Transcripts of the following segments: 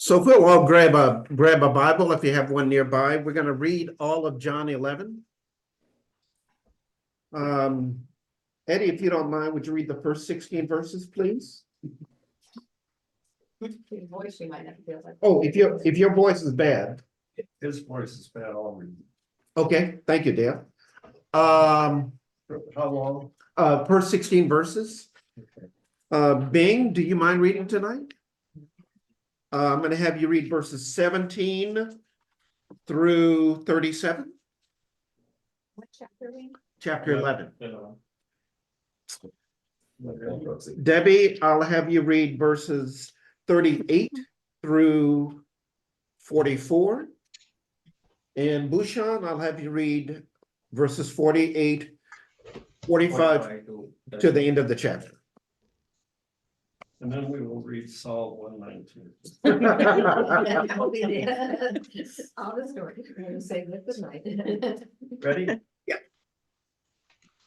So if we'll all grab a Bible, if you have one nearby, we're going to read all of John 11. Eddie, if you don't mind, would you read the first 16 verses, please? Your voice, you might have to do it. Oh, if your voice is bad. His voice is bad, I'll read. Okay, thank you, Dale. How long? Per 16 verses. Bing, do you mind reading tonight? I'm going to have you read verses 17 through 37. What chapter are we in? Chapter 11. Okay. Debbie, I'll have you read verses 38 through 44. And Bhushan, I'll have you read verses 48, 45 to the end of the chapter. And then we will read Psalm 119. That will be the all the story. We're gonna say good night. Ready? Yeah.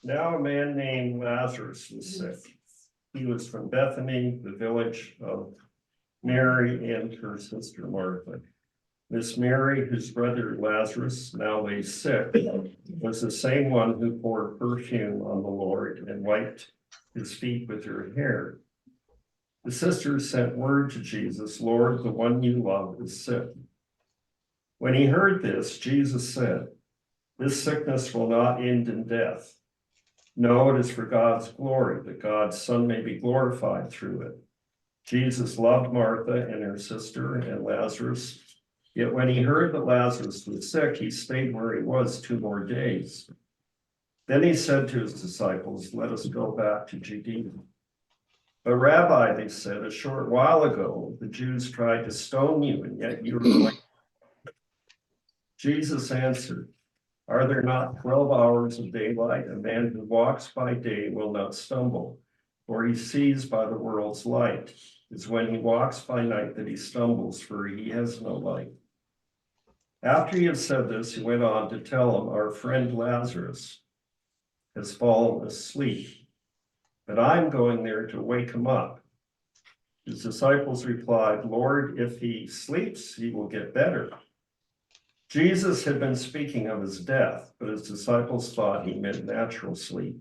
Now a man named Lazarus was sick. He was from Bethany, the village of Mary and her sister Martha. This Mary, whose brother Lazarus now lay sick, was the same one who poured perfume on the Lord and wiped his feet with her hair. The sisters sent word to Jesus, "Lord, the one you love is sick." When he heard this, Jesus said, "This sickness will not end in death. No, it is for God's glory, that God's Son may be glorified through it." Jesus loved Martha and her sister and Lazarus. Yet when he heard that Lazarus was sick, he stayed where he was 2 more days. Then he said to his disciples, "Let us go back to Judea." "But Rabbi," they said, "a short while ago, the Jews tried to stone you, and yet you were going." Jesus answered, "Are there not 12 hours of daylight? A man who walks by day will not stumble, for he sees by the world's light. It's when he walks by night that he stumbles, for he has no light." After he had said this, he went on to tell him, "Our friend Lazarus has fallen asleep, but I'm going there to wake him up." His disciples replied, "Lord, if he sleeps, he will get better." Jesus had been speaking of his death, but his disciples thought he meant natural sleep.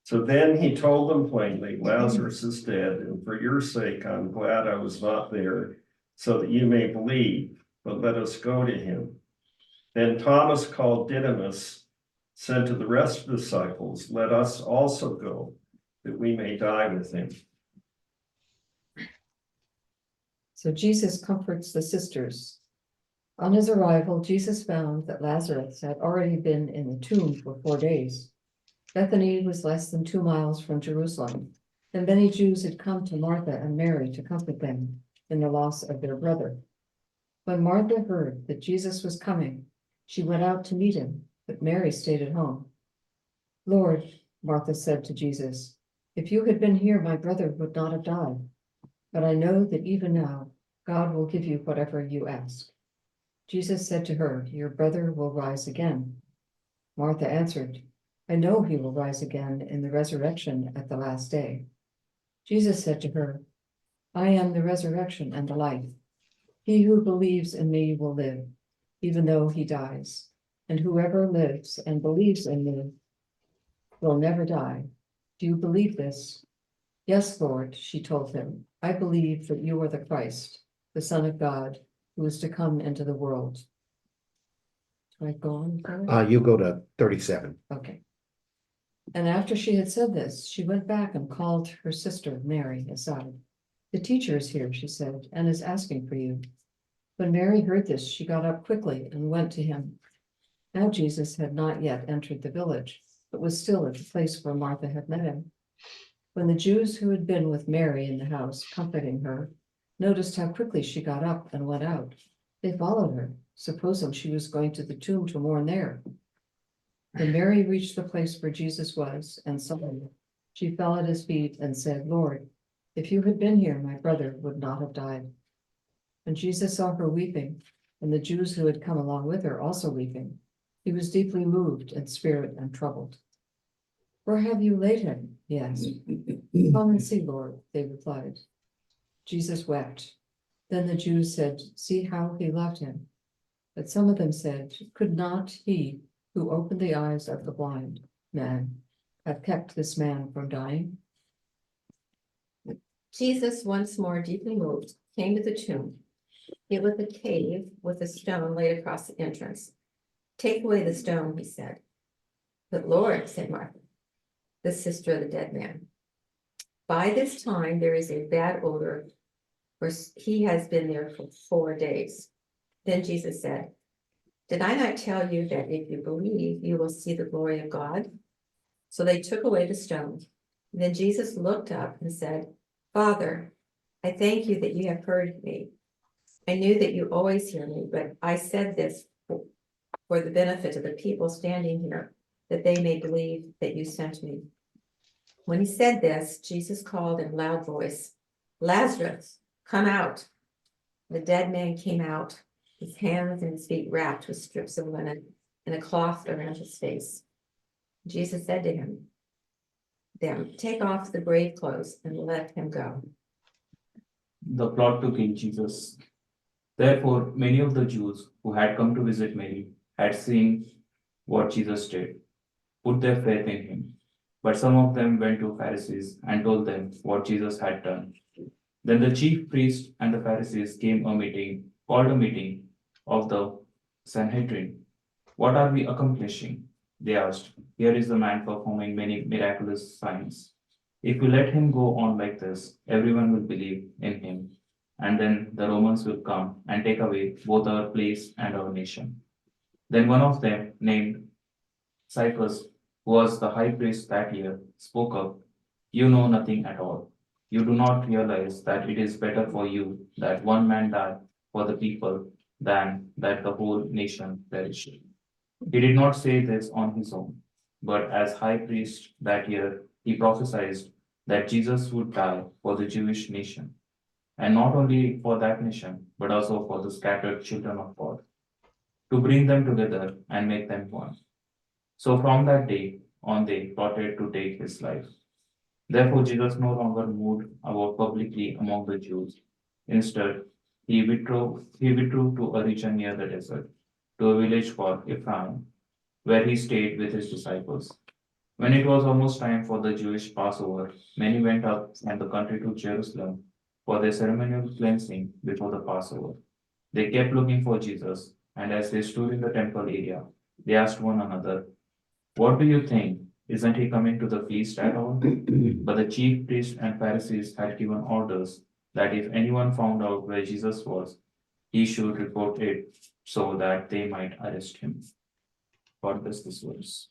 So then he told them plainly, "Lazarus is dead, and for your sake, I'm glad I was not there, so that you may believe, but let us go to him." Then Thomas, called Didymus, said to the rest of the disciples, "Let us also go, that we may die with him." So Jesus comforts the sisters. On his arrival, Jesus found that Lazarus had already been in the tomb for 4 days. Bethany was less than 2 miles from Jerusalem, and many Jews had come to Martha and Mary to comfort them in the loss of their brother. When Martha heard that Jesus was coming, she went out to meet him, but Mary stayed at home. "Lord," Martha said to Jesus, "if you had been here, my brother would not have died. But I know that even now, God will give you whatever you ask." Jesus said to her, "Your brother will rise again." Martha answered, "I know he will rise again in the resurrection at the last day." Jesus said to her, "I am the resurrection and the life. He who believes in me will live, even though he dies. And whoever lives and believes in me will never die. Do you believe this?" "Yes, Lord," she told him. "I believe that you are the Christ, the Son of God, who is to come into the world." Do I go on? You go to 37. Okay. And after she had said this, she went back and called her sister Mary aside. "The teacher is here," she said, "and is asking for you." When Mary heard this, she got up quickly and went to him. Now Jesus had not yet entered the village, but was still at the place where Martha had met him. When the Jews who had been with Mary in the house, comforting her, noticed how quickly she got up and went out, they followed her, supposing she was going to the tomb to mourn there. When Mary reached the place where Jesus was and saw him, she fell at his feet and said, "Lord, if you had been here, my brother would not have died." When Jesus saw her weeping, and the Jews who had come along with her also weeping, he was deeply moved in spirit and troubled. "Where have you laid him?" he asked. "Come and see, Lord," they replied. Jesus wept. Then the Jews said, "See how he loved him." But some of them said, "Could not he who opened the eyes of the blind man have kept this man from dying?" Jesus, once more deeply moved, came to the tomb. It was a cave with a stone laid across the entrance. "Take away the stone," he said. "But Lord," said Martha, the sister of the dead man, "by this time there is a bad odor, for he has been there for 4 days." Then Jesus said, "Did I not tell you that if you believe, you will see the glory of God?" So they took away the stone. Then Jesus looked up and said, "Father, I thank you that you have heard me. I knew that you always hear me, but I said this for the benefit of the people standing here, that they may believe that you sent me." When he said this, Jesus called in a loud voice, "Lazarus, come out." The dead man came out, his hands and his feet wrapped with strips of linen and a cloth around his face. Jesus said to him, "Then take off the grave clothes and let him go." The plot to kill Jesus. Therefore, many of the Jews who had come to visit Mary had seen what Jesus did, put their faith in him. But some of them went to Pharisees and told them what Jesus had done. Then the chief priests and the Pharisees called a meeting of the Sanhedrin. "What are we accomplishing?" they asked. "Here is the man performing many miraculous signs. If we let him go on like this, everyone will believe in him. And then the Romans will come and take away both our place and our nation." Then one of them, named Caiaphas, who was the high priest that year, spoke up. "You know nothing at all. You do not realize that it is better for you that one man die for the people than that the whole nation perish." He did not say this on his own, but as high priest that year, he prophesied that Jesus would die for the Jewish nation, and not only for that nation, but also for the scattered children of God, to bring them together and make them one. So from that day on, they plotted to take his life. Therefore, Jesus no longer moved about publicly among the Jews. Instead, he withdrew to a region near the desert, to a village called Ephraim, where he stayed with his disciples. When it was almost time for the Jewish Passover, many went up from the country to Jerusalem for their ceremonial cleansing before the Passover. They kept looking for Jesus, and as they stood in the temple area, they asked one another, "What do you think? Isn't he coming to the feast at all?" But the chief priests and Pharisees had given orders that if anyone found out where Jesus was, he should report it so that they might arrest him. God bless this verse.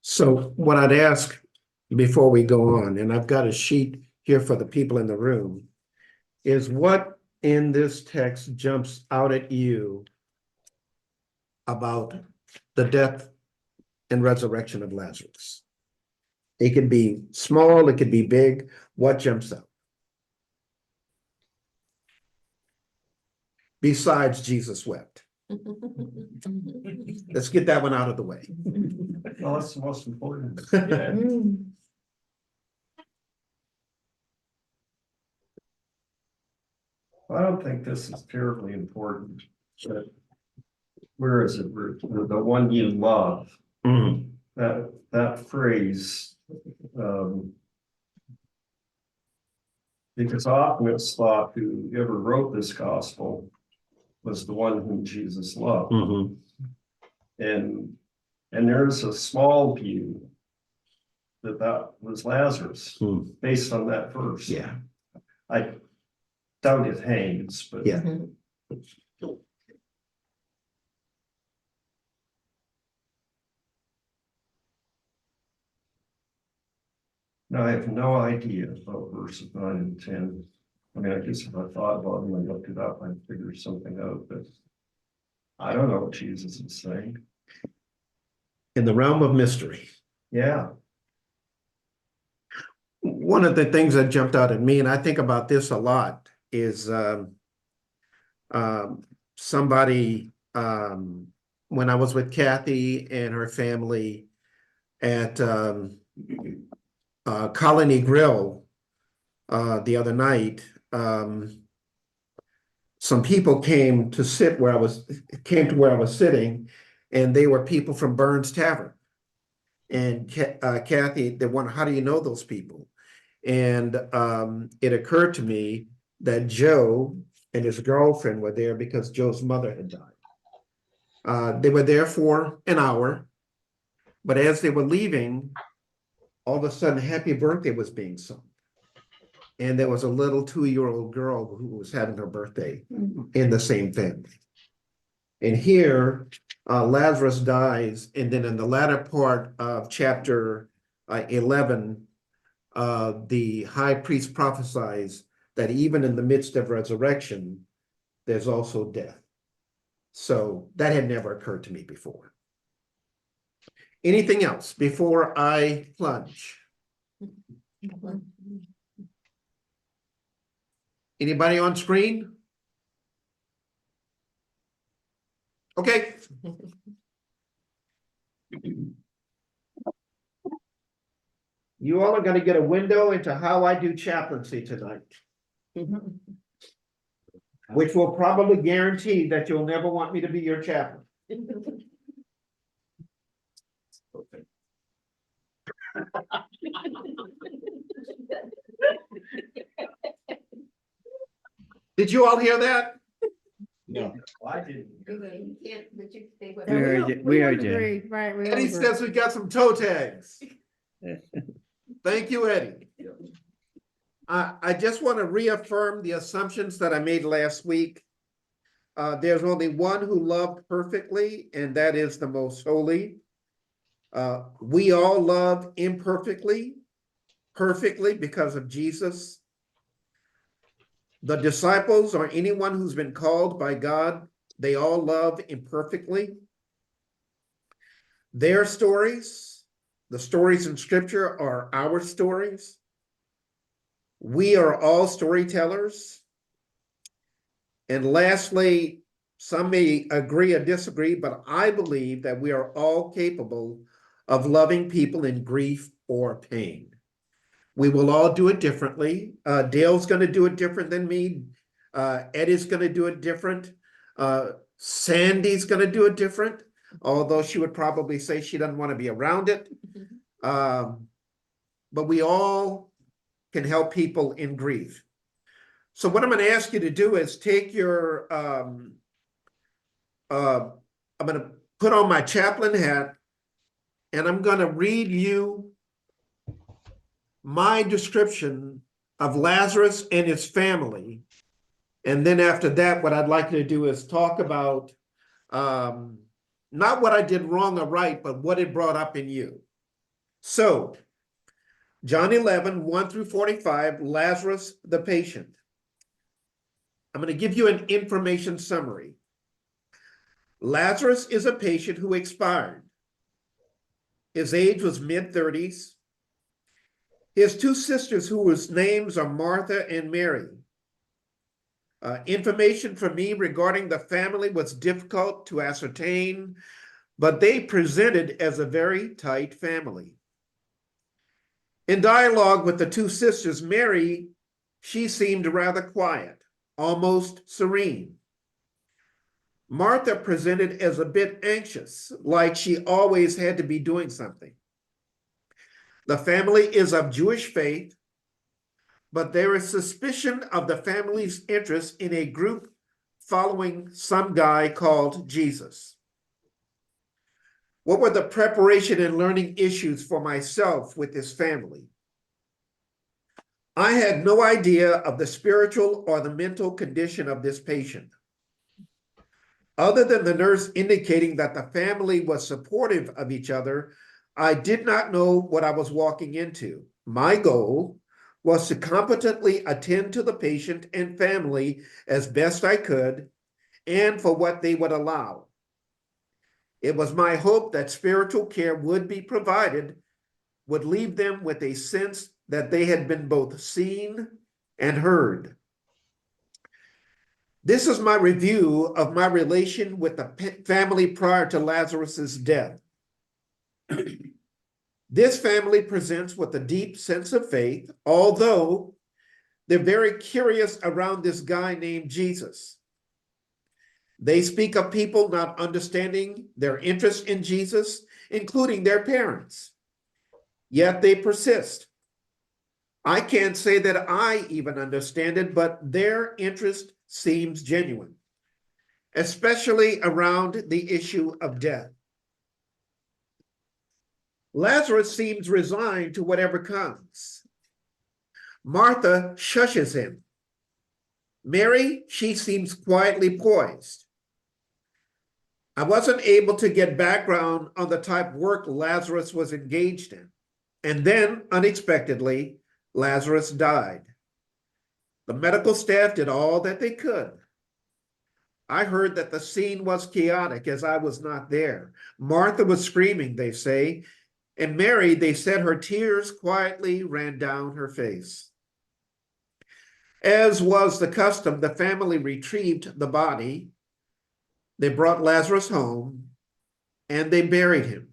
So what I'd ask before we go on, and I've got a sheet here for the people in the room, is what in this text jumps out at you about the death and resurrection of Lazarus? It could be small, it could be big. What jumps out? Besides Jesus wept. Let's get that one out of the way. Well, that's the most important. Yeah. I don't think this is terribly important, but where is it? The one you love, Mhm. that phrase, because often it's thought whoever wrote this gospel was the one whom Jesus loved. Mhm. And there's a small view that was Lazarus, Hmm. based on that verse. Yeah, I doubt it hangs, but Yeah. no, I have no idea about verses 9 and 10. I mean, I guess if I thought about them and looked it up, I'd figure something out, but I don't know what Jesus is saying. in the realm of mystery. Yeah, One of the things that jumped out at me, and I think about this a lot, is somebody, when I was with Kathy and her family at Colony Grill the other night, some people came to where I was sitting, and they were people from Burns Tavern. And Kathy, they wondered, how do you know those people? And it occurred to me that Joe and his girlfriend were there because Joe's mother had died. They were there for an hour, but as they were leaving, all of a sudden, Happy Birthday was being sung. And there was a little 2-year-old girl who was having her birthday in the same family. And here, Lazarus dies, and then in the latter part of chapter 11, the high priest prophesies that even in the midst of resurrection, there's also death. So that had never occurred to me before. Anything else before I plunge? Anybody on screen? Okay. You all are going to get a window into how I do chaplaincy tonight, which will probably guarantee that you'll never want me to be your chaplain. Did you all hear that? No. I didn't. You can't, but you think what. We heard you. We heard you. Agree, right, we all Eddie agree. says we got some toe tags. Thank you, Eddie. I just want to reaffirm the assumptions that I made last week. There's only one who loved perfectly, and that is the most holy. We all love imperfectly, perfectly because of Jesus. The disciples or anyone who's been called by God, they all love imperfectly. Their stories, the stories in Scripture, are our stories. We are all storytellers. And lastly, some may agree or disagree, but I believe that we are all capable of loving people in grief or pain. We will all do it differently. Dale's going to do it different than me. Eddie's going to do it different. Sandy's going to do it different, although she would probably say she doesn't want to be around it. But we all can help people in grief. So what I'm going to ask you to do is take your, I'm going to put on my chaplain hat, and I'm going to read you my description of Lazarus and his family. And then after that, what I'd like you to do is talk about not what I did wrong or right, but what it brought up in you. So, John 11, 1 through 45, Lazarus the patient. I'm going to give you an information summary. Lazarus is a patient who expired. His age was mid-30s. His two sisters, whose names are Martha and Mary. Information from me regarding the family was difficult to ascertain, but they presented as a very tight family. In dialogue with the two sisters, Mary, she seemed rather quiet, almost serene. Martha presented as a bit anxious, like she always had to be doing something. The family is of Jewish faith, but there is suspicion of the family's interest in a group following some guy called Jesus. What were the preparation and learning issues for myself with this family? I had no idea of the spiritual or the mental condition of this patient. Other than the nurse indicating that the family was supportive of each other, I did not know what I was walking into. My goal was to competently attend to the patient and family as best I could and for what they would allow. It was my hope that spiritual care would be provided, would leave them with a sense that they had been both seen and heard. This is my review of my relation with the family prior to Lazarus's death. This family presents with a deep sense of faith, although they're very curious around this guy named Jesus. They speak of people not understanding their interest in Jesus, including their parents. Yet they persist. I can't say that I even understand it, but their interest seems genuine, especially around the issue of death. Lazarus seems resigned to whatever comes. Martha shushes him. Mary, she seems quietly poised. I wasn't able to get background on the type of work Lazarus was engaged in. And then, unexpectedly, Lazarus died. The medical staff did all that they could. I heard that the scene was chaotic as I was not there. Martha was screaming, they say, and Mary, they said her tears quietly ran down her face. As was the custom, the family retrieved the body. They brought Lazarus home and they buried him.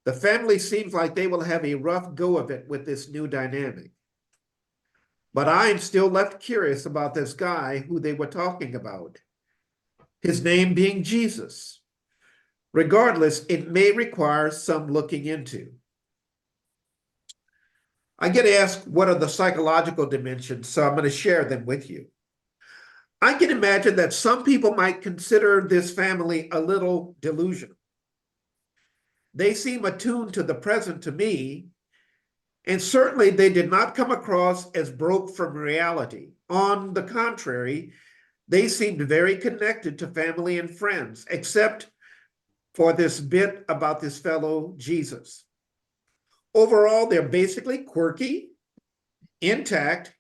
The family seems like they will have a rough go of it with this new dynamic. But I am still left curious about this guy who they were talking about, his name being Jesus. Regardless, it may require some looking into. I get asked what are the psychological dimensions, so I'm going to share them with you. I can imagine that some people might consider this family a little delusional. They seem attuned to the present to me, and certainly they did not come across as broke from reality. On the contrary, they seemed very connected to family and friends, except for this bit about this fellow Jesus. Overall, they're basically quirky, intact,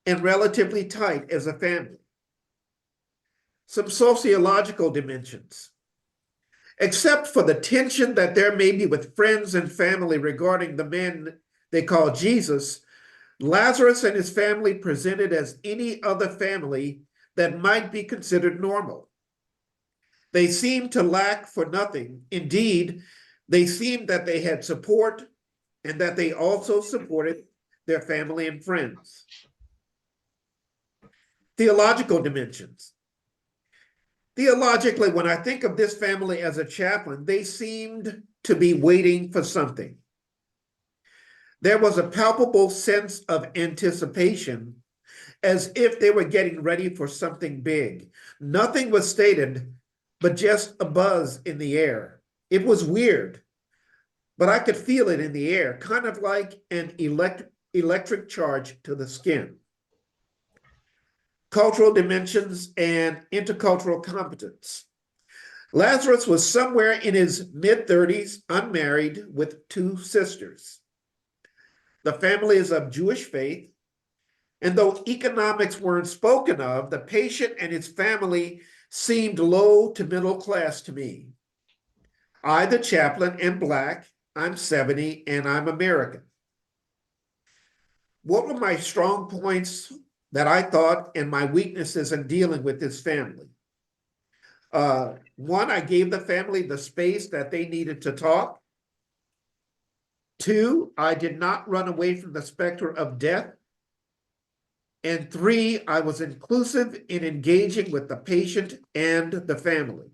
and relatively tight as a family. Some sociological dimensions. Except for the tension that there may be with friends and family regarding the man they call Jesus, Lazarus and his family presented as any other family that might be considered normal. They seemed to lack for nothing. Indeed, they seemed that they had support and that they also supported their family and friends. Theological dimensions. Theologically, when I think of this family as a chaplain, they seemed to be waiting for something. There was a palpable sense of anticipation, as if they were getting ready for something big. Nothing was stated, but just a buzz in the air. It was weird, but I could feel it in the air, kind of like an electric charge to the skin. Cultural dimensions and intercultural competence. Lazarus was somewhere in his mid-30s, unmarried, with 2 sisters. The family is of Jewish faith, and though economics weren't spoken of, the patient and his family seemed low to middle class to me. I, the chaplain, am Black, I'm 70, and I'm American. What were my strong points that I thought and my weaknesses in dealing with this family? One, I gave the family the space that they needed to talk. 2, I did not run away from the specter of death. And 3, I was inclusive in engaging with the patient and the family.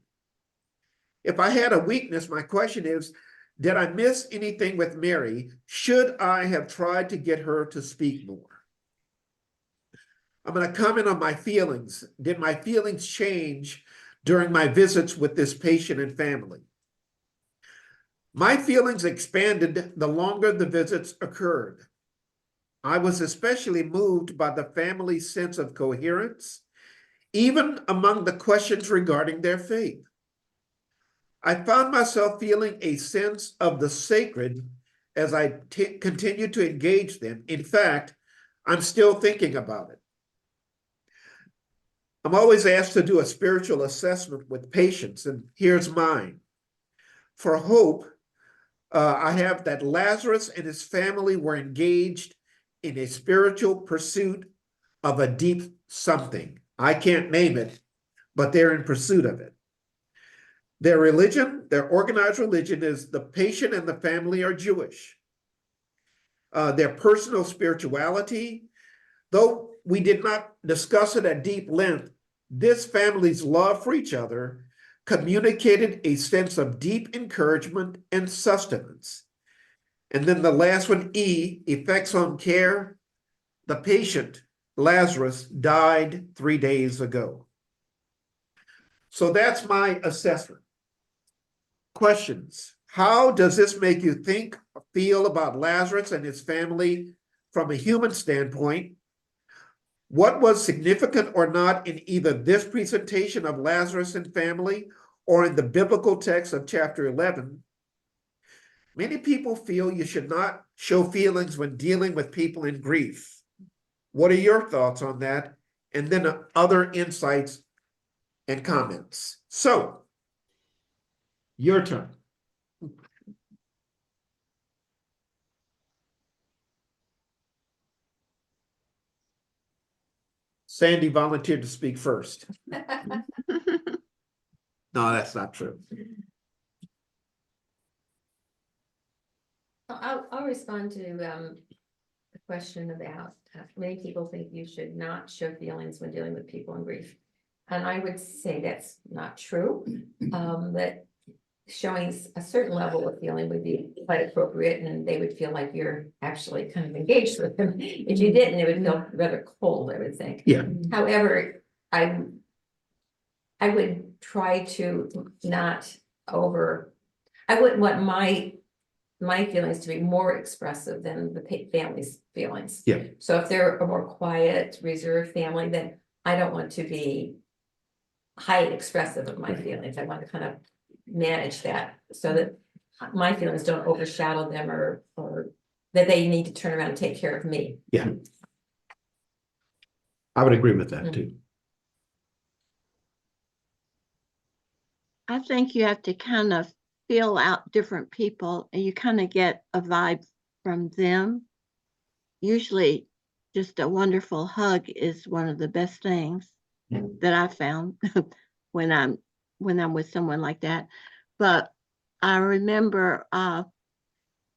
If I had a weakness, my question is, did I miss anything with Mary? Should I have tried to get her to speak more? I'm going to comment on my feelings. Did my feelings change during my visits with this patient and family? My feelings expanded the longer the visits occurred. I was especially moved by the family's sense of coherence, even among the questions regarding their faith. I found myself feeling a sense of the sacred as I continued to engage them. In fact, I'm still thinking about it. I'm always asked to do a spiritual assessment with patients, and here's mine. For hope, I have that Lazarus and his family were engaged in a spiritual pursuit of a deep something. I can't name it, but they're in pursuit of it. Their religion, their organized religion, is the patient and the family are Jewish. Their personal spirituality, though we did not discuss it at deep length, This family's love for each other communicated a sense of deep encouragement and sustenance. And then the last one, E, effects on care. The patient, Lazarus, died 3 days ago. So that's my assessment. Questions. How does this make you think, feel about Lazarus and his family from a human standpoint? What was significant or not in either this presentation of Lazarus and family or in the biblical text of chapter 11? Many people feel you should not show feelings when dealing with people in grief. What are your thoughts on that? And then other insights and comments. So, your turn. Sandy volunteered to speak first. No, that's not true. I'll respond to the question about many people think you should not show feelings when dealing with people in grief. And I would say that's not true. That showing a certain level of feeling would be quite appropriate, and they would feel like you're actually kind of engaged with them. If you didn't, it would feel rather cold, I would think. Yeah. However, I would try to not I wouldn't want my feelings to be more expressive than the family's feelings. Yeah. So if they're a more quiet, reserved family, then I don't want to be highly expressive of my feelings. I want to kind of manage that so that my feelings don't overshadow them or that they need to turn around and take care of me. Yeah. I would agree with that too. I think you have to kind of feel out different people and you kind of get a vibe from them. Usually just a wonderful hug is one of the best things that I found when I'm with someone like that. But I remember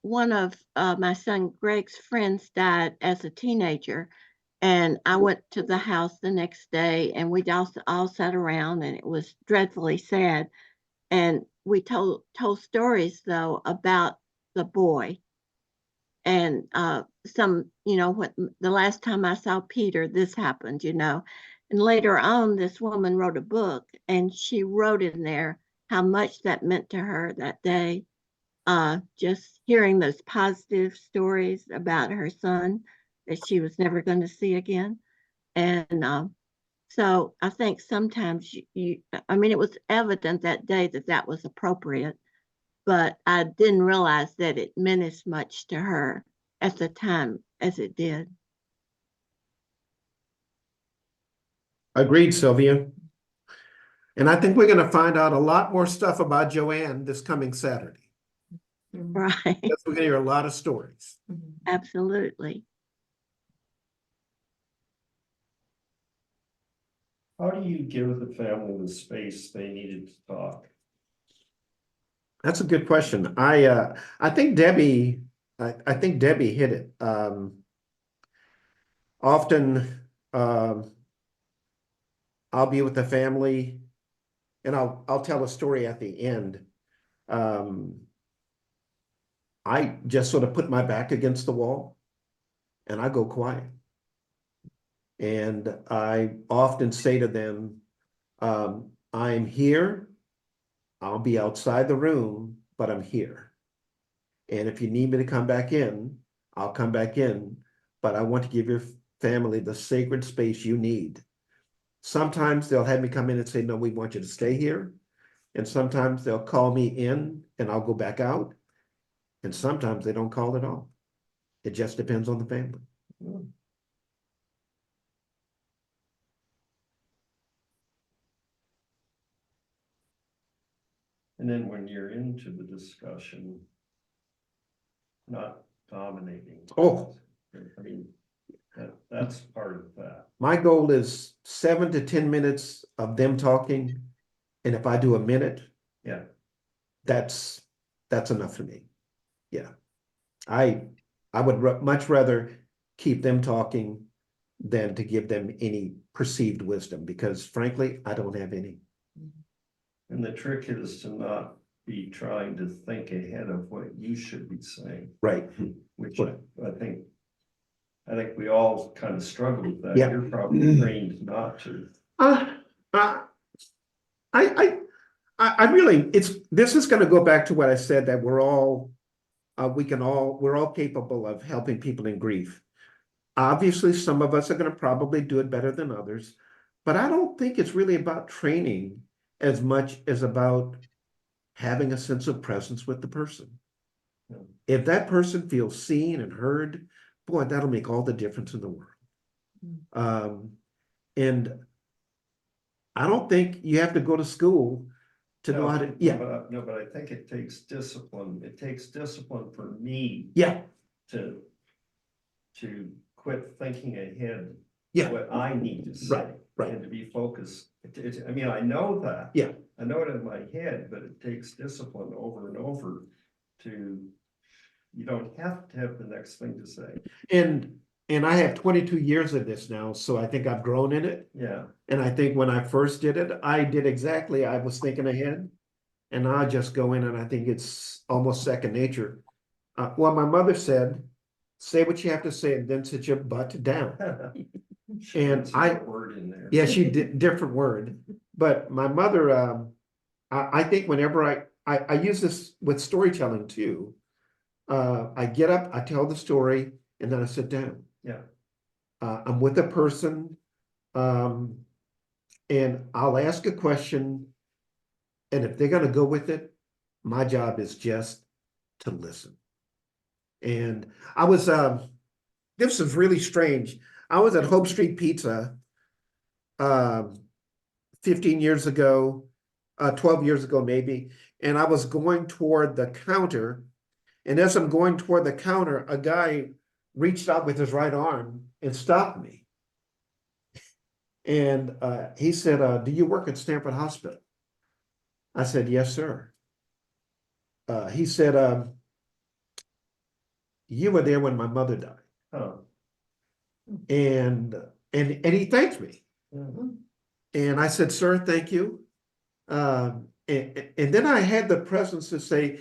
one of my son Greg's friends died as a teenager, and I went to the house the next day, and we all sat around, and it was dreadfully sad. And we told stories though about the boy, and some, when the last time I saw Peter, this happened, and later on, this woman wrote a book, and she wrote in there how much that meant to her that day. Just hearing those positive stories about her son that she was never going to see again. And so I think sometimes it was evident that day that was appropriate, but I didn't realize that it meant as much to her at the time as it did. Agreed, Sylvia. And I think we're going to find out a lot more stuff about Joanne this coming Saturday. Right. Yes, we're going to hear a lot of stories. Absolutely. How do you give the family the space they needed to talk? That's a good question. I think Debbie hit it. Often I'll be with the family and I'll tell a story at the end. I just sort of put my back against the wall and I go quiet. And I often say to them, I'm here. I'll be outside the room, but I'm here. And if you need me to come back in, I'll come back in. But I want to give your family the sacred space you need. Sometimes they'll have me come in and say, no, we want you to stay here. And sometimes they'll call me in and I'll go back out. And sometimes they don't call at all. It just depends on the family. And then when you're into the discussion, not dominating. Oh. I mean, that's part of that. My goal is 7 to 10 minutes of them talking. And if I do a minute, Yeah. that's enough for me. Yeah. I would much rather keep them talking than to give them any perceived wisdom, because frankly, I don't have any. And the trick is to not be trying to think ahead of what you should be saying, Right. which Right. I think we all kind of struggle with that. Yeah. You're probably trained not to. Uh, uh, I really, this is gonna go back to what I said, that we're all, we're all capable of helping people in grief. Obviously, some of us are gonna probably do it better than others, but I don't think it's really about training as much as about having a sense of presence with the person. Yeah. If that person feels seen and heard, boy, that'll make all the difference in the world. And I don't think you have to go to school to know how to, No, but I think it takes discipline. It takes discipline for me yeah, to quit thinking ahead. Yeah. What I need to say. Right. And to be focused. I mean, I know that. Yeah. I know it in my head, but it takes discipline over and over you don't have to have the next thing to say. And I have 22 years of this now, so I think I've grown in it. Yeah. And I think when I first did it, I did exactly, I was thinking ahead. And I just go in and I think it's almost second nature. Well, my mother said, say what you have to say and then sit your butt down. And Word in there. Yeah, she did different word, but my mother, I think whenever I use this with storytelling too. I get up, I tell the story, and then I sit down. Yeah. I'm with a person, and I'll ask a question, and if they're gonna go with it, my job is just to listen. And I was, this is really strange. I was at Hope Street Pizza 15 years ago, 12 years ago maybe, and I was going toward the counter, and as I'm going toward the counter, a guy reached out with his right arm and stopped me. And he said, do you work at Stanford Hospital? I said, yes, sir. He said, you were there when my mother died. Oh. And he thanked me. Mhm. And I said, sir, thank you. And then I had the presence to say,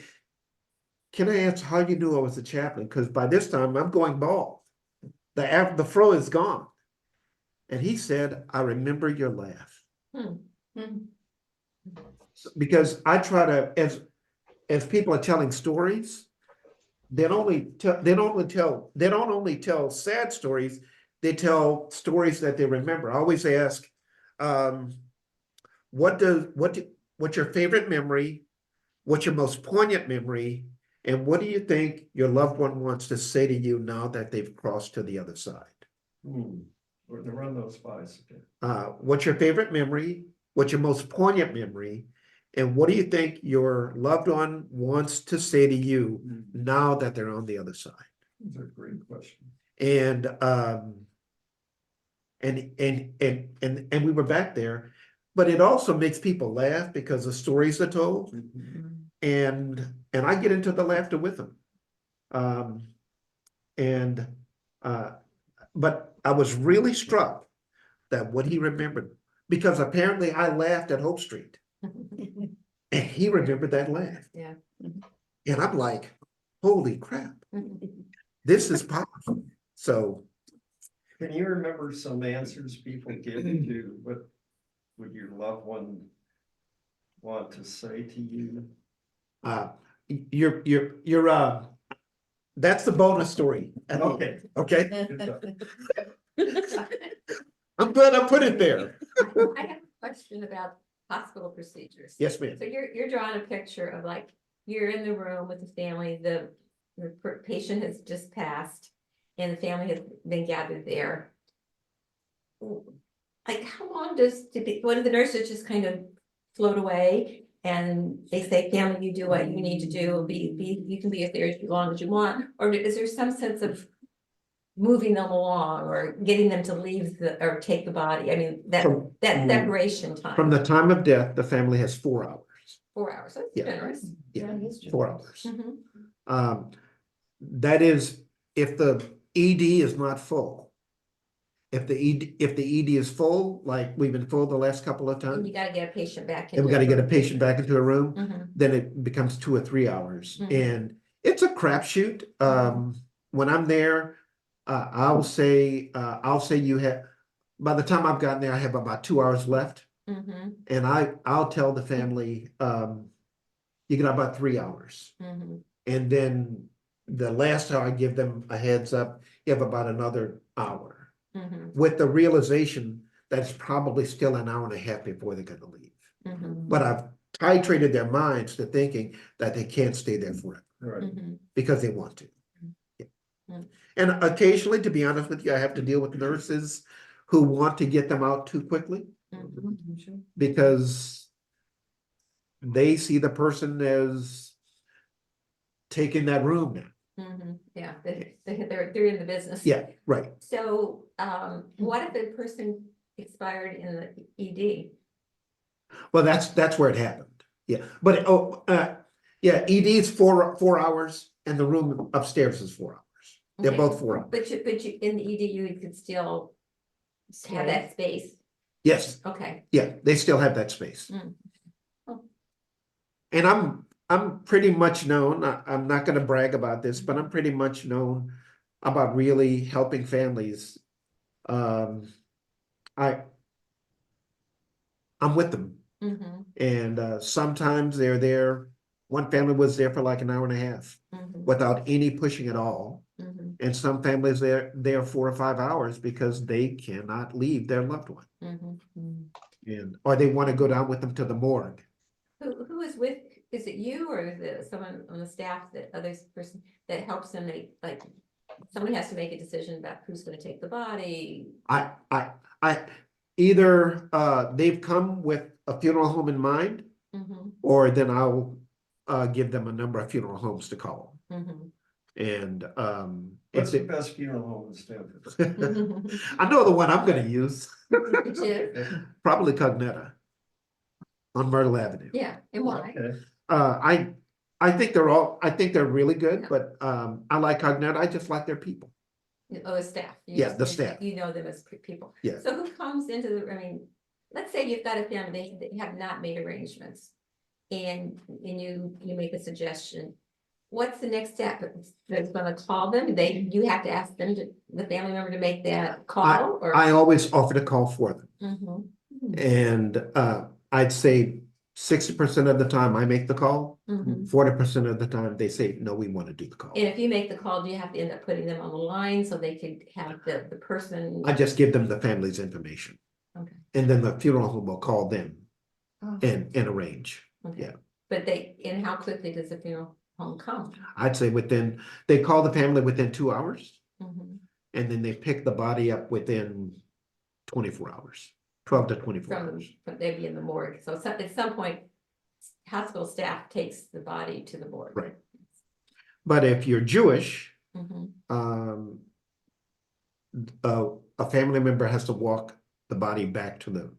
can I ask how you knew I was a chaplain? Because by this time I'm going bald. The fro is gone. And he said, I remember your laugh. Because I try to, as people are telling stories, they don't only tell sad stories, they tell stories that they remember. I always ask, what's your favorite memory? What's your most poignant memory? And what do you think your loved one wants to say to you now that they've crossed to the other side? Or to run those spies again. What's your favorite memory? What's your most poignant memory? And what do you think your loved one wants to say to you now that they're on the other side? Those are great questions. And we were back there, but it also makes people laugh because the stories are told, and I get into the laughter with them. But I was really struck that what he remembered, because apparently I laughed at Hope Street, and he remembered that laugh. Yeah. And I'm like, holy crap, this is powerful. So. Can you remember some answers people give to what would your loved one want to say to you? That's the bonus story. Okay. Okay. Good I'm glad I put it there. I have a question about hospital procedures. Yes, ma'am. So you're drawing a picture of like, you're in the room with the family, the patient has just passed and the family has been gathered there. Like, how long one of the nurses just kind of float away and they say, family, you do what you need to do, you can be there as long as you want, or is there some sense of moving them along or getting them to leave or take the body? I mean, that separation time. From the time of death, the family has 4 hours. 4 hours, that's Yeah. generous. Yeah, that's true. 4 hours. Mhm. That is, if the ED is not full. If the ED is full, like we've been full the last couple of And times, you gotta get a patient back. and we into gotta get a room. patient back into a room, Mhm, then it becomes 2 or 3 hours. Mhm. And it's a crapshoot. When I'm there, I'll say you have, by the time I've gotten there, I have about 2 hours left. mhm, And I'll tell the family, you got about 3 hours. mhm, And then the last time I give them a heads up, you have about another hour. mhm, With the realization that it's probably still an hour and a half before they're gonna leave. mhm, But I've titrated their minds to thinking that they can't stay there forever Right. mhm. because they want to. Yeah. Mm. And occasionally, to be honest with you, I have to deal with nurses who want to get them out too quickly Mhm. because they see the person as taking that room now. Yeah, they're in the business. Yeah, right. So, what if a person expired in the ED? Well, that's where it happened. Yeah, but yeah, ED is 4 hours and the room upstairs is 4 hours. They're Okay, both 4 hours. But you, in the ED, you could still have that space. Yes, Okay. yeah, they still have that space. Mm. Oh. And I'm pretty much known, I'm not gonna brag about this, but I'm pretty much known about really helping families. I I'm with them. Mhm, And sometimes they're there. One family was there for like an hour and a half mhm, without any pushing at all. mhm, And some families they're there 4 or 5 hours because they cannot leave their loved one. mhm. Or they want to go down with them to the morgue. Who is with, is it you or is it someone on the staff, that other person that helps them make, like, somebody has to make a decision about who's gonna take the body? I either they've come with a funeral home in mind, Mhm, or then I'll give them a number of funeral homes to call. mhm. And What's it's the best funeral home in Stanford? I know the one I'm gonna use. Did you? Probably Cognetta on Myrtle Avenue. Yeah, and why? Okay. I think they're really good, Yeah. but I like Cognetta. I just like their people. Oh, the staff. Yeah, the staff. You know them as people. Yeah. So who comes into the, I mean, let's say you've got a family that have not made arrangements. And you make a suggestion. What's the next step? That's gonna call them? You have to ask them to, the family member to make that call or? I always offer to call for them. Mhm, And I'd say 60% of the time I make the call, mhm. 40% of the time they say, no, we want to do the call. And if you make the call, do you have to end up putting them on the line so they could have the person? I just give them the family's information. Okay. And then the funeral home will call them Oh, and arrange. okay. Yeah. But and how quickly does the funeral home come? I'd say they call the family within 2 hours, Mhm. and then they pick the body up within 24 hours, 12 to 24 hours. From they'd be in the morgue, so at some point, hospital staff takes the body to the morgue. Right. But if you're Jewish, Mhm, a family member has to walk the body back to the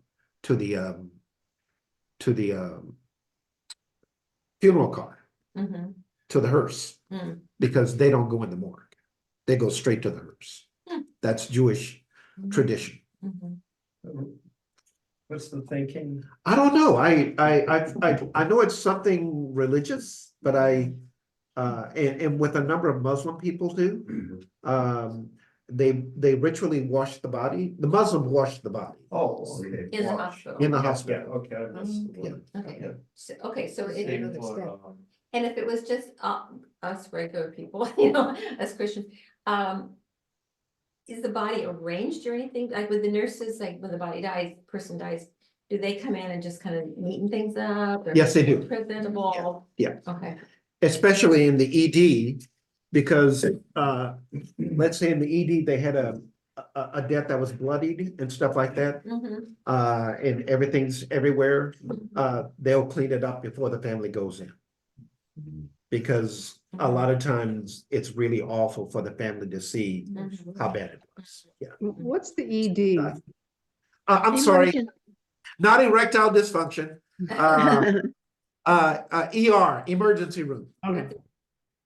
funeral car, mhm, to the hearse, mm, because they don't go in the morgue. They go straight to the hearse. Hmm. That's Jewish mhm, tradition. mhm. What's the thinking? I don't know. I know it's something religious, but and with a number of Muslim people too, they ritually wash the body. The Muslims wash the body Oh, okay. In the Wash. hospital. in the Yeah, hospital. okay, I missed the word. Okay, Yeah. okay, so Same another for, step. and if it was just us regular people, as Christians, is the body arranged or anything? Like with the nurses, like when the body dies, person dies, do they come in and just kind of neaten things up? Or Yes, they do. Presentable? Yeah. Okay. Especially in the ED, because let's say in the ED, they had a death that was bloodied and stuff like that, Mhm, and everything's everywhere, they'll clean it up before the family goes in. Because a lot of times it's really awful for the family to see mhm. how bad it was. Yeah. What's the ED? I'm sorry, Emergen- not erectile dysfunction, ER, emergency room. Okay.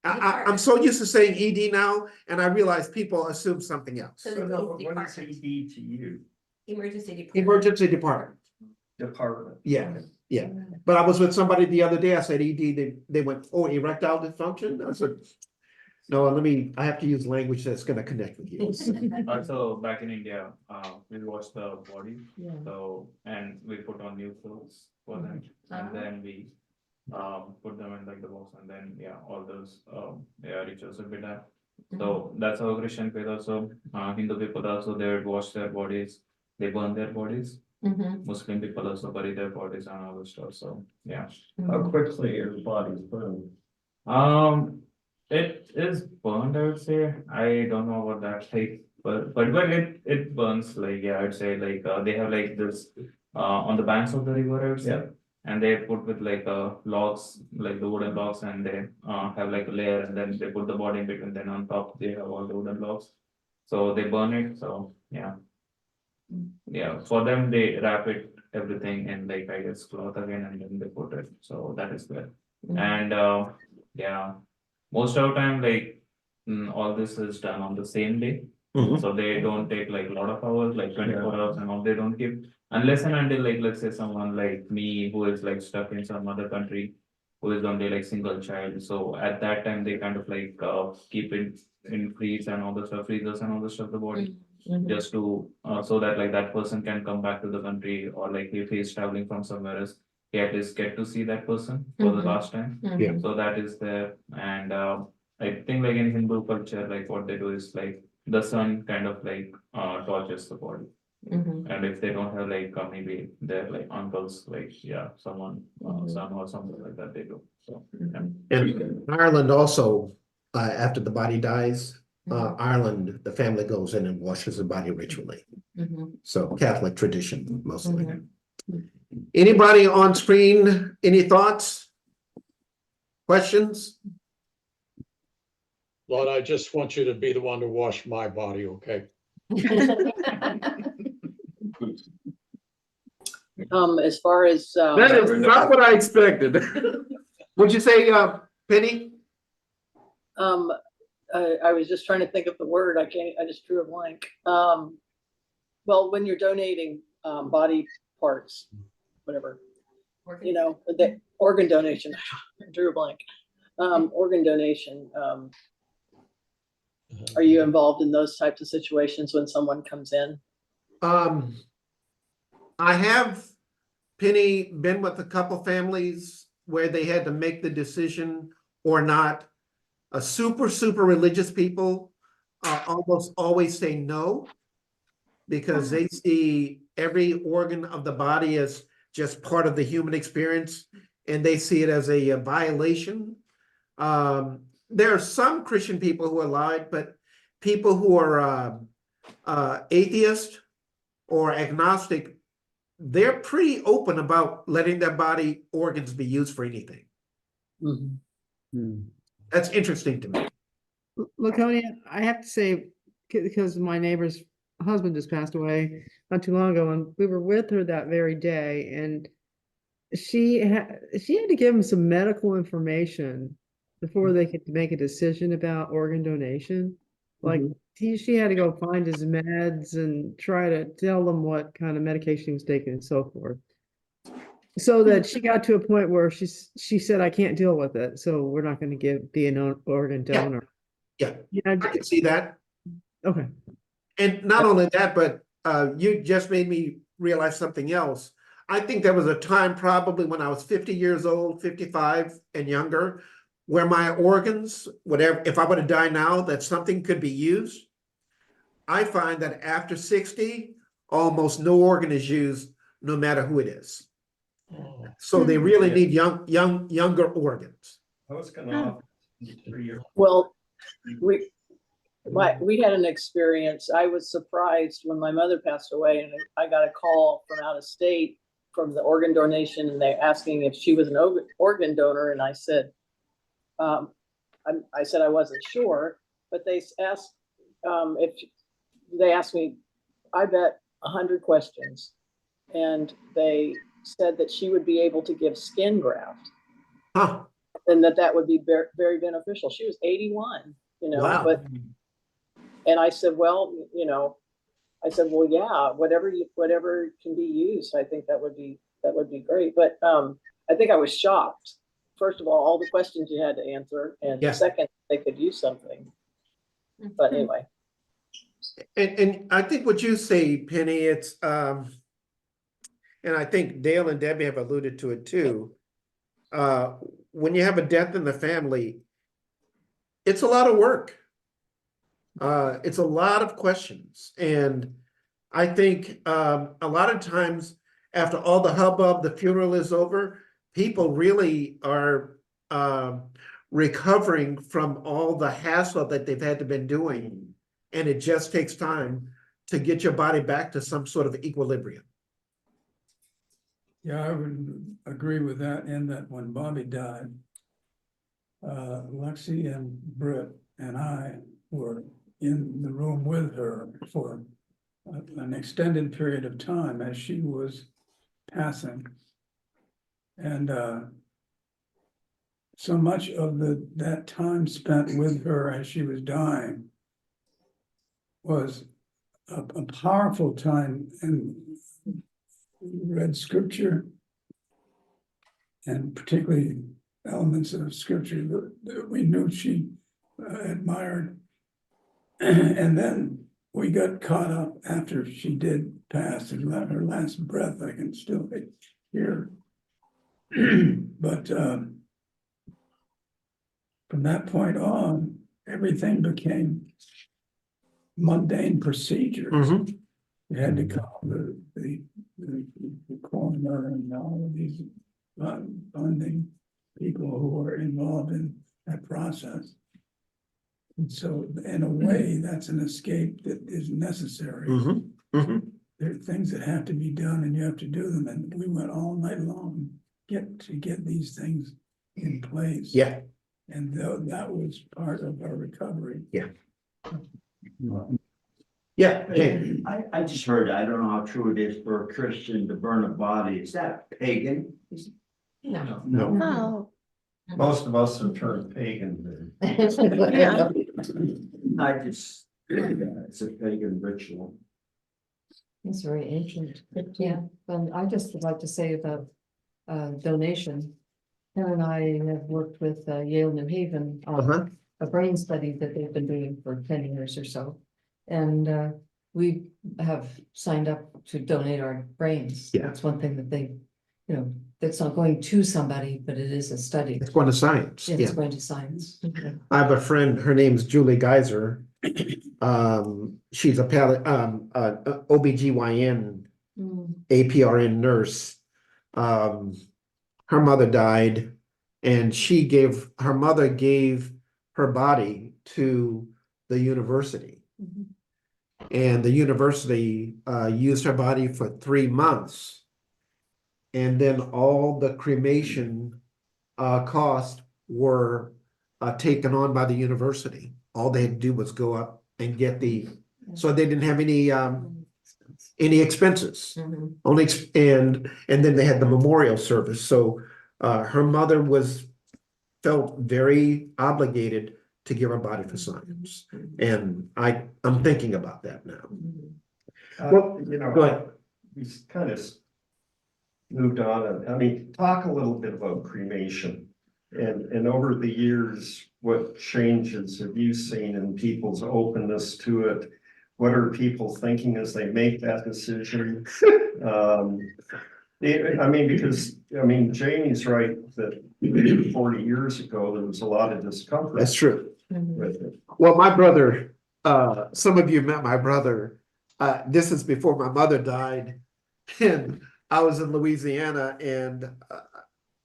I'm so used to saying ED now, and I realize people assume something else. So So it's no, what is department. ED to you? Emergency department. Emergency department, Department. yeah, yeah. But I was with somebody the other day, I said ED, they went, oh, erectile dysfunction? I said, no, I have to use language that's gonna connect with you. Also, back in India, we wash the body, Yeah. so, and we put on new clothes for them, and then we put them in like the box, and then, yeah, all those, rituals will be done. So that's how Christian faith also, Hindu people also, they would wash their bodies, they burn their bodies. Mhm, Muslim people also bury their bodies and all this stuff, so, yeah. How mhm. quickly are the bodies burned? It is burned, I would say. I don't know about that, like, but it burns, like, yeah, I'd say, like, they have like this, on the banks of the river, I would say. Yeah. And they put with like, logs, like the wooden logs, and they, have like a layer, and then they put the body in between, then on top, they have all the wooden logs. So they burn it, so, yeah. Yeah, for them, they wrap it, everything in like, I guess, cloth again, and then they put it, so that is there. And, yeah, most of the time, like, all this is done on the same day. Mhm. So they don't take like a lot of hours, like 24 hours and all, they don't keep, unless and until, like, let's say someone like me who is like stuck in some other country, who is only like single child, so at that time, they kind of like, keep it in freeze and all the stuff, freezers and all the stuff, the body. Just to, so that like that person can come back to the country, or like if he's traveling from somewhere else, he at least get to see that person for the Mhm. last time. Yeah. So that is there, and I think like in Hindu culture, like what they do is like the son kind of like tortures the body. Mhm. And if they don't have like maybe their like uncles, like, yeah, someone, son or something like that, they do, so. Yeah. And in Ireland also, after the body dies, Ireland, the family goes in and washes the body ritually. Mhm. So Catholic tradition mostly. Mhm. Anybody on screen, any thoughts? Questions? Lord, I just want you to be the one to wash my body, okay? As far as, That is not what I expected. Would you say, Penny? I was just trying to think of the word, I just drew a blank. Well, when you're donating, body parts, whatever, you know, the organ donation, I drew a blank. Organ donation, are you involved in those types of situations when someone comes in? I have, Penny, been with a couple families where they had to make the decision or not. A super religious people almost always say no, because they see every organ of the body as just part of the human experience, and they see it as a violation. There are some Christian people who allow it, but people who are atheist or agnostic, they're pretty open about letting their body organs be used for anything. That's interesting to me. Laconia, I have to say, because my neighbor's husband just passed away not too long ago, and we were with her that very day, and she had to give him some medical information before they could make a decision about organ donation. Like she had to go find his meds and try to tell them what kind of medication he was taking and so forth. So that she got to a point where she said, I can't deal with it, so we're not going to be an organ donor. Yeah, Yeah. I can see that. Okay. And not only that, but you just made me realize something else. I think there was a time probably when I was 50 years old, 55 and younger, where my organs, whatever, if I were to die now, that something could be used. I find that after 60, almost no organ is used, no matter who it is. So they really need younger organs. I was gonna. Well, we had an experience. I was surprised when my mother passed away, and I got a call from out of state from the organ donation, and they asking if she was an organ donor, and I said, I said I wasn't sure, but they asked if they asked me, I bet 100 questions, and they said that she would be able to give skin graft. Huh. and that would be very beneficial. She was 81, Wow. but, and I said, well, well, yeah, whatever can be used, I think that would be great. But I think I was shocked. First of all the questions you had to answer, and Yeah. second, they could use something. But anyway, And I think what you say, Penny, it's and I think Dale and Debbie have alluded to it too. When you have a death in the family, it's a lot of work. It's a lot of questions, and I think a lot of times after all the hubbub, the funeral is over, people really are recovering from all the hassle that they've had to been doing, and it just takes time to get your body back to some sort of equilibrium. Yeah, I would agree with that, in that when Bobby died, Lexi and Britt and I were in the room with her for an extended period of time as she was passing. And so much of that time spent with her as she was dying was a powerful time, and read scripture, and particularly elements of scripture that we knew she admired. And then we got caught up after she did pass, and her last breath I can still hear. But from that point on, everything became mundane procedures. You had to call the coroner and all of these funding people who were involved in that process. And so in a way, that's an escape that is necessary. There are things that have to be done, and you have to do them. And we went all night long to get these things in place. Yeah. And that was part of our recovery. Yeah. Yeah. I just heard, I don't know how true it is for a Christian to burn a body. Is that pagan? No. Oh, Most of us have turned pagan. yeah. I just, it's a pagan ritual. It's very ancient. Yeah. And I just would like to say about donation. Karen and I have worked with Yale New Haven on a brain study that they've been doing for 10 years or so. And we have signed up to donate our brains. Yeah. That's one thing that they, that's not going to somebody, but it is a study. It's going to science. It's Yeah. going to science. I have a friend, her name's Julie Geyser. She's a OBGYN, APRN nurse. Her mother died, and her mother gave her body to the university. And the university used her body for 3 months. And then all the cremation costs were taken on by the university. All they had to do was go up and get so they didn't have any expenses. Only and then they had the memorial service. So her mother felt very obligated to give her body for science. And I'm thinking about that now. Well, go ahead. We kind of moved on. I mean, talk a little bit about cremation. And over the years, what changes have you seen in people's openness to it? What are people thinking as they make that decision? Because Jamie's right that 40 years ago, there was a lot of discomfort. That's true. With it. Well, my brother, some of you met my brother. This is before my mother died. And I was in Louisiana, and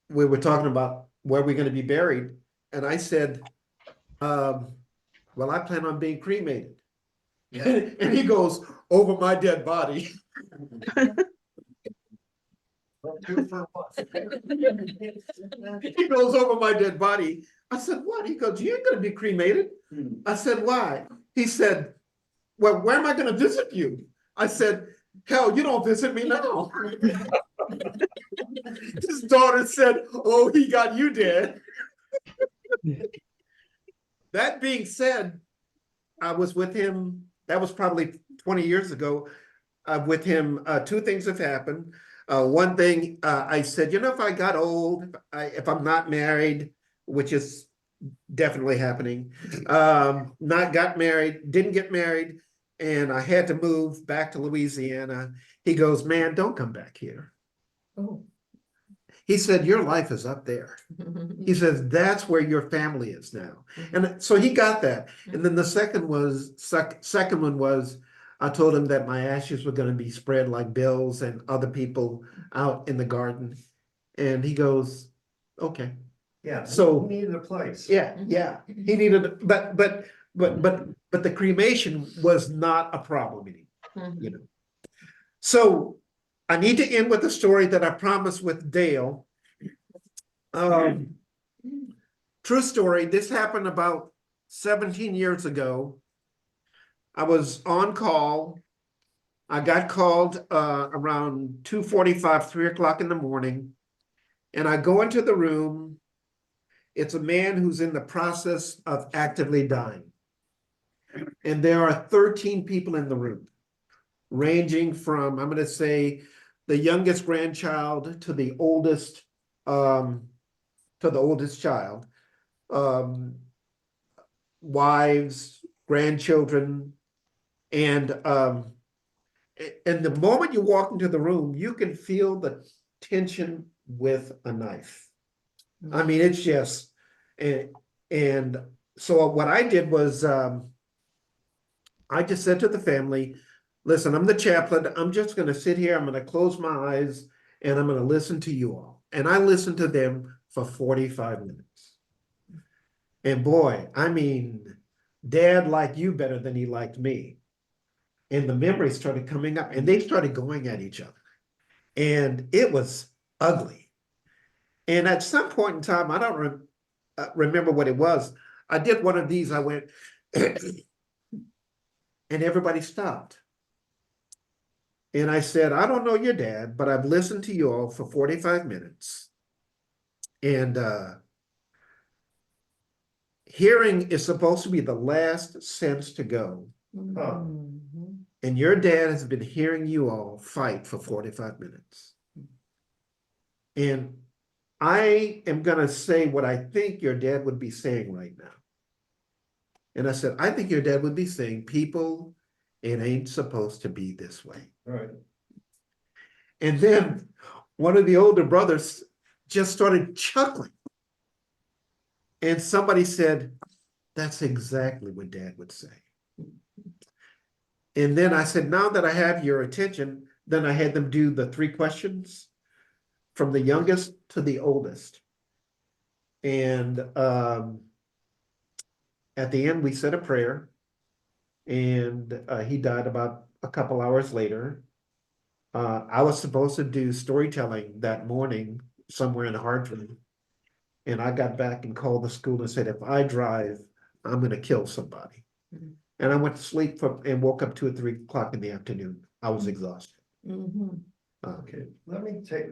we were talking about where we're going to be buried. And I said, well, I plan on being cremated. And he goes, over my dead body. He goes, over my dead body. I said, what? He goes, you ain't gonna be cremated. I said, why? He said, well, where am I gonna visit you? I said, hell, you don't visit me now. His daughter said, oh, he got you dead. That being said, I was with him, that was probably 20 years ago. With him, two things have happened. One thing, I said, you know, if I got old, if I'm not married, which is definitely happening, not got married, didn't get married, and I had to move back to Louisiana. He goes, man, don't come back here. Oh. He said, your life is up there. He says, that's where your family is now. And so he got that. And then the second one was, I told him that my ashes were going to be spread like Bill's and other people out in the garden. And he goes, okay. Yeah, So- he needed a place. Yeah, yeah. He needed, but the cremation was not a problem anymore, you know. So I need to end with a story that I promised with Dale. True story, this happened about 17 years ago. I was on call. I got called around 2:45, 3 o'clock in the morning. And I go into the room. It's a man who's in the process of actively dying. And there are 13 people in the room, ranging from, I'm going to say, the youngest grandchild to the oldest child. Wives, grandchildren, and the moment you walk into the room, you can feel the tension with a knife. I mean, it's just, and so what I did was, I just said to the family, listen, I'm the chaplain. I'm just going to sit here. I'm going to close my eyes and I'm going to listen to you all. And I listened to them for 45 minutes. And boy, I mean, Dad liked you better than he liked me. And the memories started coming up and they started going at each other. And it was ugly. And at some point in time, I don't remember what it was. I did one of these, I went, and everybody stopped. And I said, I don't know your dad, but I've listened to you all for 45 minutes. And hearing is supposed to be the last sense to go. Huh. And your dad has been hearing you all fight for 45 minutes. And I am going to say what I think your dad would be saying right now. And I said, I think your dad would be saying, people, it ain't supposed to be this way. Right. And then one of the older brothers just started chuckling. And somebody said, that's exactly what Dad would say. And then I said, now that I have your attention, then I had them do the 3 questions from the youngest to the oldest. And at the end, we said a prayer. And he died about a couple hours later. I was supposed to do storytelling that morning somewhere in Hartford. And I got back and called the school and said, if I drive, I'm going to kill somebody. And I went to sleep and woke up 2 or 3 o'clock in the afternoon. I was exhausted. Okay, let me take,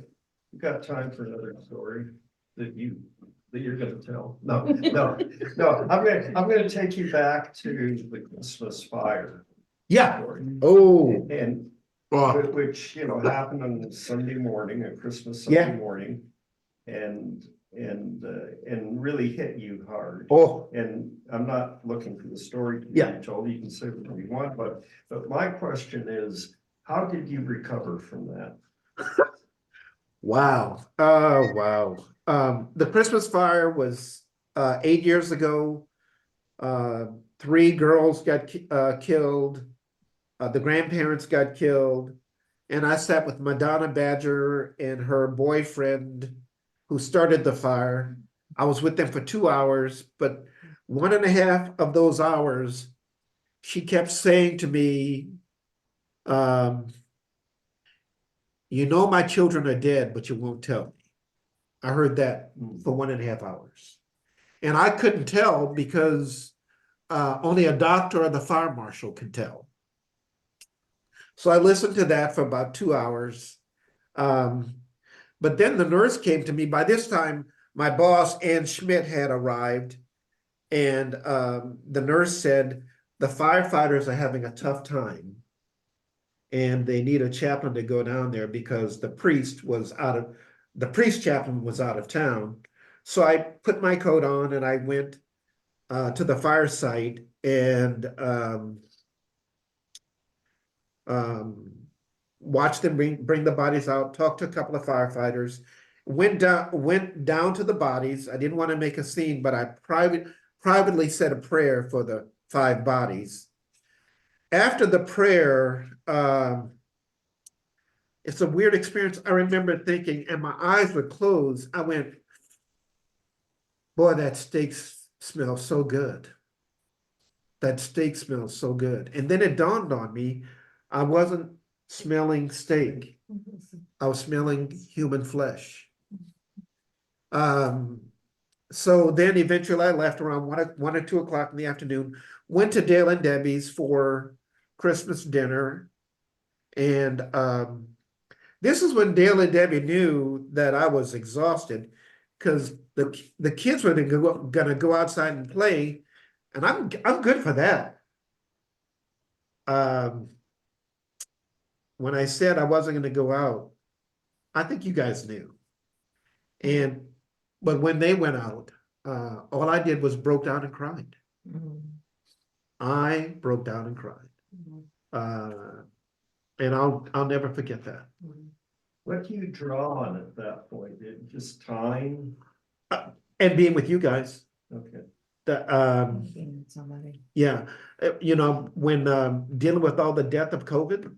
you got time for another story that you're gonna tell? No, I'm gonna take you back to the Christmas fire. Yeah. Story. Oh. And Oh. which, you know, happened on Sunday morning, a Christmas Yeah. Sunday morning. And really hit you hard. Oh. And I'm not looking for the story to Yeah. be told, you can say whatever you want, but my question is, how did you recover from that? Wow. Wow. The Christmas fire was 8 years ago. 3 girls got killed. The grandparents got killed. And I sat with Madonna Badger and her boyfriend who started the fire. I was with them for 2 hours, but 1.5 of those hours, she kept saying to me, you know, my children are dead, but you won't tell me. I heard that for 1.5 hours. And I couldn't tell because only a doctor or the fire marshal could tell. So I listened to that for about 2 hours. But then the nurse came to me. By this time, my boss, Ann Schmidt, had arrived. And the nurse said, the firefighters are having a tough time. And they need a chaplain to go down there because the priest chaplain was out of town. So I put my coat on and I went to the fire site and watched them bring the bodies out, talked to a couple of firefighters, went down to the bodies. I didn't want to make a scene, but I privately said a prayer for the 5 bodies. After the prayer, it's a weird experience. I remember thinking, and my eyes were closed, I went, boy, that steak smells so good. That steak smells so good. And then it dawned on me, I wasn't smelling steak. I was smelling human flesh. So then eventually I left around 1 or 2 o'clock in the afternoon, went to Dale and Debbie's for Christmas dinner. And this is when Dale and Debbie knew that I was exhausted because the kids were gonna go outside and play, and I'm good for that. When I said I wasn't gonna go out, I think you guys knew. But when they went out, all I did was broke down and cried. I broke down and cried. And I'll never forget that. What do you draw on at that point? Just time? And being with you guys. Okay. Somebody. Yeah, when dealing with all the death of COVID,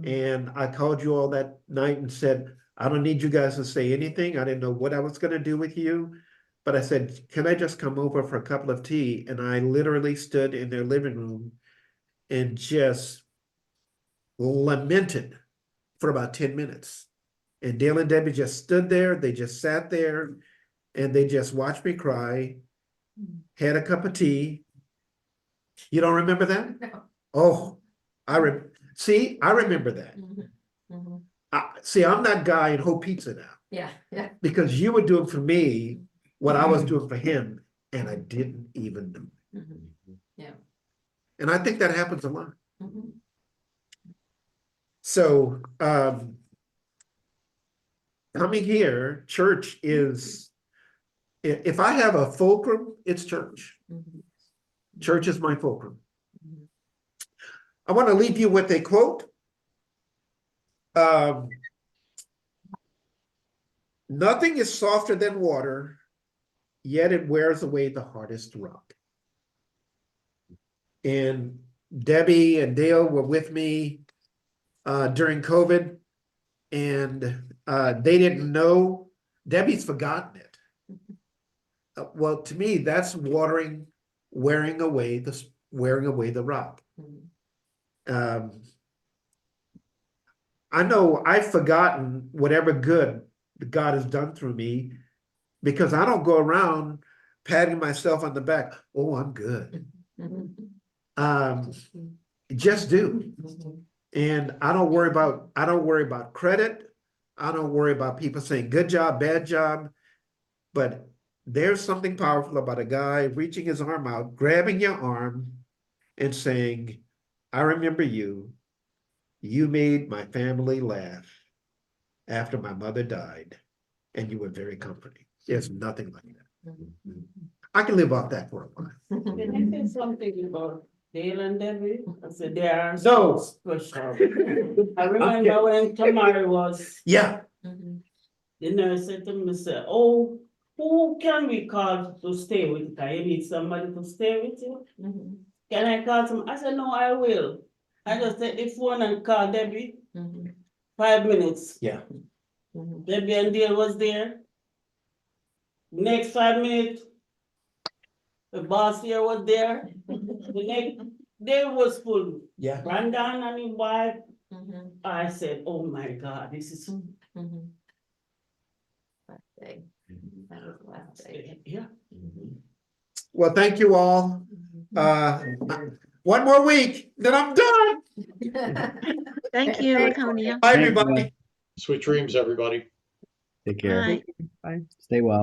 and I called you all that night and said, I don't need you guys to say anything. I didn't know what I was going to do with you, but I said, can I just come over for a cup of tea? And I literally stood in their living room and just lamented for about 10 minutes. And Dale and Debbie just stood there. They just sat there and they just watched me cry, had a cup of tea. You don't remember that? No. Oh, I remember that. See, I'm that guy in Whole Pizza now Yeah, yeah. because you were doing for me what I was doing for him, and I didn't even know. Yeah. And I think that happens a lot. Mhm. So, coming here, church is, if I have a fulcrum, it's church. Church is my fulcrum. I want to leave you with a quote. Nothing is softer than water, yet it wears away the hardest rock. And Debbie and Dale were with me during COVID, and they didn't know. Debbie's forgotten it. Well, to me, that's wearing away the rock. I know I've forgotten whatever good God has done through me because I don't go around patting myself on the back. Oh, I'm good. Just do. And I don't worry about credit. I don't worry about people saying good job, bad job. But there's something powerful about a guy reaching his arm out, grabbing your arm and saying, I remember you. You made my family laugh after my mother died, and you were very comforting. There's nothing like that. I can live off that for a while. Can I say something about Dale and Debbie? I said they are No. so special. I remember when Tamara was, Yeah. the nurse said to me, say, oh, who can we call to stay with you? You need somebody to stay with you? Can I call some? I said, no, I will. I just take the phone and call Debbie. 5 minutes. Yeah. Debbie and Dale was there. Next 5 minutes, the boss here was there. The next day was full. Yeah. Brandon and his wife. I said, oh my God, this is. Last day. That was the last day. Yeah. Well, thank you all. One more week, then I'm done. Thank you, Laconia. Bye, everybody. Sweet dreams, everybody. Take care. Bye. Bye. Stay well.